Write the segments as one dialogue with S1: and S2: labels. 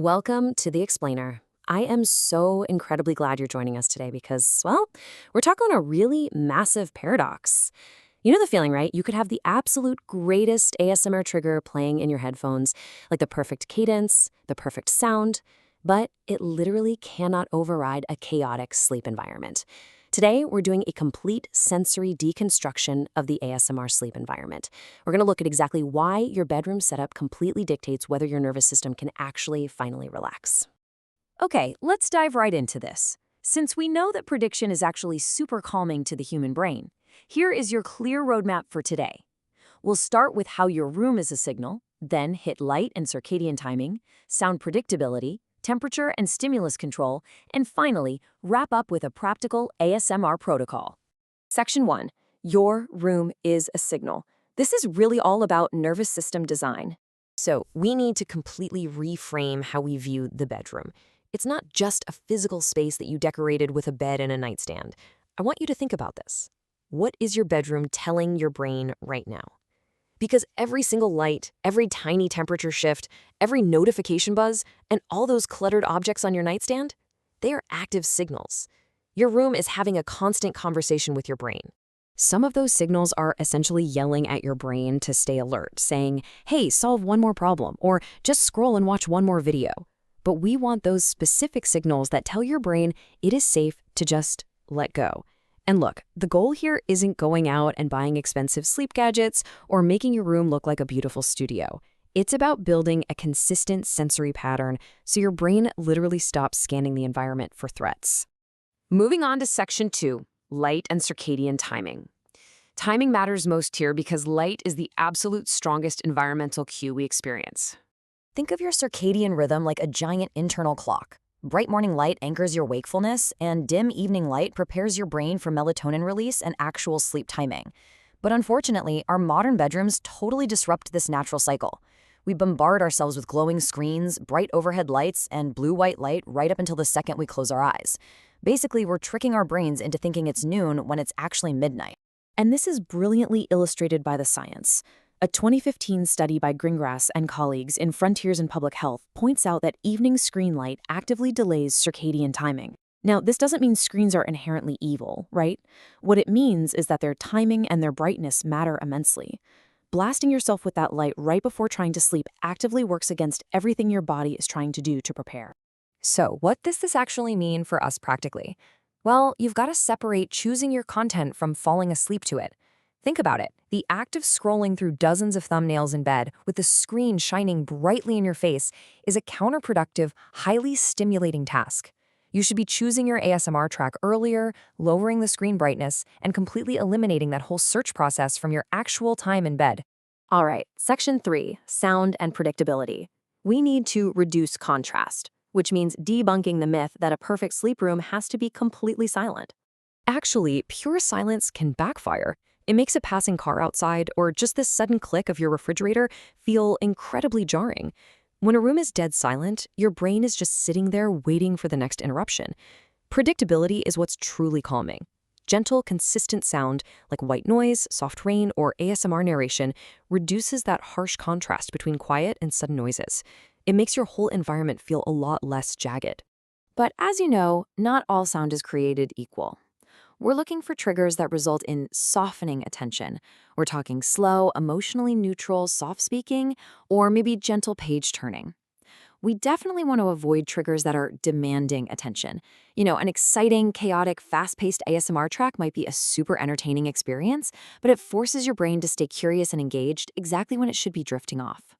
S1: Welcome to The Explainer. I am so incredibly glad you're joining us today because, well, we're talking on a really massive paradox. You know the feeling, right? You could have the absolute greatest ASMR trigger playing in your headphones, like the perfect cadence, the perfect sound, but it literally cannot override a chaotic sleep environment. Today, we're doing a complete sensory deconstruction of the ASMR sleep environment. We're going to look at exactly why your bedroom setup completely dictates whether your nervous system can actually finally relax.
S2: Okay, let's dive right into this. Since we know that prediction is actually super calming to the human brain, here is your clear roadmap for today. We'll start with how your room is a signal, then hit light and circadian timing, sound predictability, temperature and stimulus control, and finally, wrap up with a practical ASMR protocol. Section 1. Your room is a signal. This is really all about nervous system design.
S1: So, we need to completely reframe how we view the bedroom. It's not just a physical space that you decorated with a bed and a nightstand. I want you to think about this. What is your bedroom telling your brain right now? Because every single light, every tiny temperature shift, every notification buzz, and all those cluttered objects on your nightstand, they are active signals. Your room is having a constant conversation with your brain. Some of those signals are essentially yelling at your brain to stay alert, saying, hey, solve one more problem, or just scroll and watch one more video. But we want those specific signals that tell your brain it is safe to just let go. And look, the goal here isn't going out and buying expensive sleep gadgets or making your room look like a beautiful studio. It's about building a consistent sensory pattern so your brain literally stops scanning the environment for threats. Moving on to Section 2, light and circadian timing. Timing matters most here because light is the absolute strongest environmental cue we experience.
S3: Think of your circadian rhythm like a giant internal clock. Bright morning light anchors your wakefulness, and dim evening light prepares your brain for melatonin release and actual sleep timing. But unfortunately, our modern bedrooms totally disrupt this natural cycle. We bombard ourselves with glowing screens, bright overhead lights, and blue-white light right up until the second we close our eyes. Basically, we're tricking our brains into thinking it's noon when it's actually midnight.
S2: And this is brilliantly illustrated by the science. A 2015 study by Gringrass and colleagues in Frontiers in Public Health points out that evening screen light actively delays circadian timing. Now, this doesn't mean screens are inherently evil, right? What it means is that their timing and their brightness matter immensely. Blasting yourself with that light right before trying to sleep actively works against everything your body is trying to do to prepare.
S1: So, what does this actually mean for us practically? Well, you've got to separate choosing your content from falling asleep to it. Think about it. The act of scrolling through dozens of thumbnails in bed with the screen shining brightly in your face is a counterproductive, highly stimulating task. You should be choosing your ASMR track earlier, lowering the screen brightness, and completely eliminating that whole search process from your actual time in bed. All right, Section 3, sound and predictability. We need to reduce contrast, which means debunking the myth that a perfect sleep room has to be completely silent. Actually, pure silence can backfire. It makes a passing car outside or just this sudden click of your refrigerator feel incredibly jarring. When a room is dead silent, your brain is just sitting there waiting for the next interruption. Predictability is what's truly calming. Gentle, consistent sound, like white noise, soft rain, or ASMR narration, reduces that harsh contrast between quiet and sudden noises. It makes your whole environment feel a lot less jagged. But as you know, not all sound is created equal. We're looking for triggers that result in softening attention. We're talking slow, emotionally neutral, soft speaking, or maybe gentle page turning. We definitely want to avoid triggers that are demanding attention. You know, an exciting, chaotic, fast-paced ASMR track might be a super entertaining experience, but it forces your brain to stay curious and engaged exactly when it should be drifting off.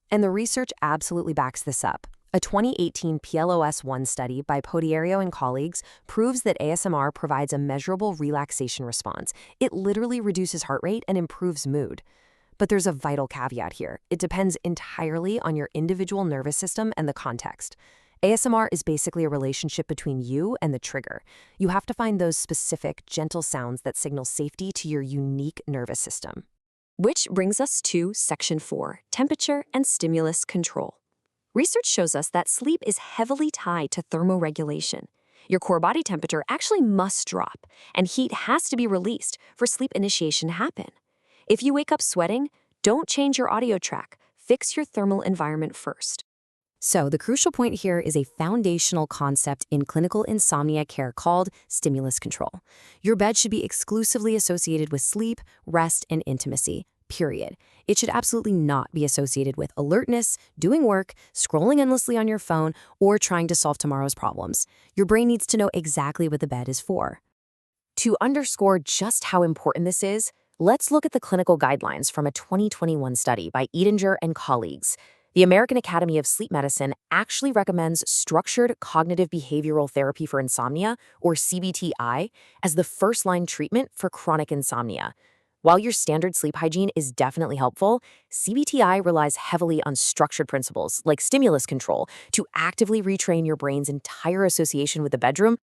S1: And the research absolutely backs this up. A 2018 PLOS-1 study by Podiero and colleagues proves that ASMR provides a measurable relaxation response. It literally reduces heart rate and improves mood. But there's a vital caveat here. It depends entirely on your individual nervous system and the context. ASMR is basically a relationship between you and the trigger. You have to find those specific, gentle sounds that signal safety to your unique nervous system. Which brings us to Section 4, temperature and stimulus control. Research shows us that sleep is heavily tied to thermoregulation. Your core body temperature actually must drop, and heat has to be released for sleep initiation to happen. If you wake up sweating, don't change your audio track. Fix your thermal environment first. So the crucial point here is a foundational concept in clinical insomnia care called stimulus control. Your bed should be exclusively associated with sleep, rest, and intimacy, period. It should absolutely not be associated with alertness, doing work, scrolling endlessly on your phone, or trying to solve tomorrow's problems. Your brain needs to know exactly what the bed is for. To underscore just how important this is, let's look at the clinical guidelines from a 2021 study by Edinger and colleagues. The American Academy of Sleep Medicine actually recommends structured cognitive behavioral therapy for insomnia, or CBTI, as the first-line treatment for chronic insomnia. While your standard sleep hygiene is definitely helpful, CBTI relies heavily on structured principles like stimulus control to actively retrain your brain's entire association with the bedroom.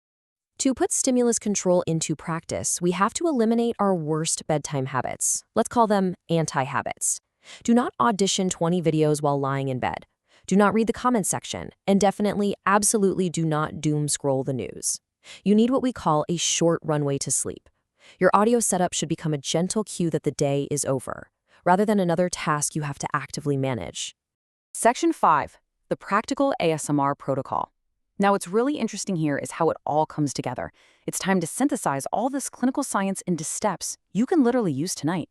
S1: To put stimulus control into practice, we have to eliminate our worst bedtime habits. Let's call them anti-habits. Do not audition 20 videos while lying in bed. Do not read the comments section, and definitely, absolutely do not doom scroll the news. You need what we call a short runway to sleep. Your audio setup should become a gentle cue that the day is over, rather than another task you have to actively manage.
S2: Section 5, the practical ASMR protocol. Now, what's really interesting here is how it all comes together. It's time to synthesize all this clinical science into steps you can literally use tonight.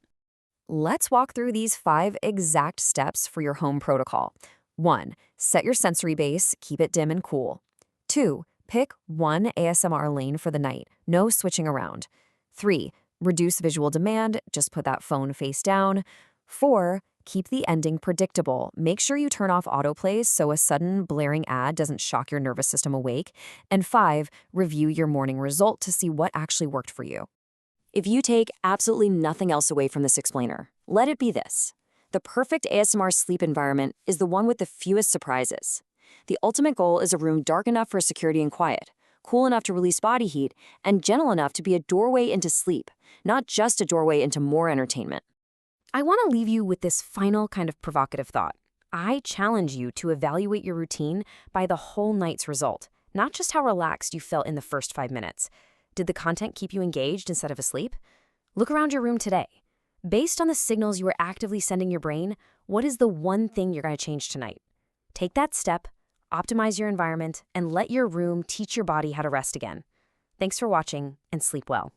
S1: Let's walk through these 5 exact steps for your home protocol. 1. Set your sensory base, keep it dim and cool. 2. Pick one ASMR lane for the night, no switching around. 3. Reduce visual demand, just put that phone face down. 4. Keep the ending predictable. Make sure you turn off autoplays so a sudden blaring ad doesn't shock your nervous system awake. And 5. Review your morning result to see what actually worked for you.
S2: If you take absolutely nothing else away from this explainer, let it be this. The perfect ASMR sleep environment is the one with the fewest surprises. The ultimate goal is a room dark enough for security and quiet, cool enough to release body heat, and gentle enough to be a doorway into sleep, not just a doorway into more entertainment.
S1: I want to leave you with this final kind of provocative thought. I challenge you to evaluate your routine by the whole night's result, not just how relaxed you felt in the first 5 minutes. Did the content keep you engaged instead of asleep? Look around your room today. Based on the signals you are actively sending your brain, what is the one thing you're going to change tonight? Take that step, optimize your environment, and let your room teach your body how to rest again. Thanks for watching, and sleep well.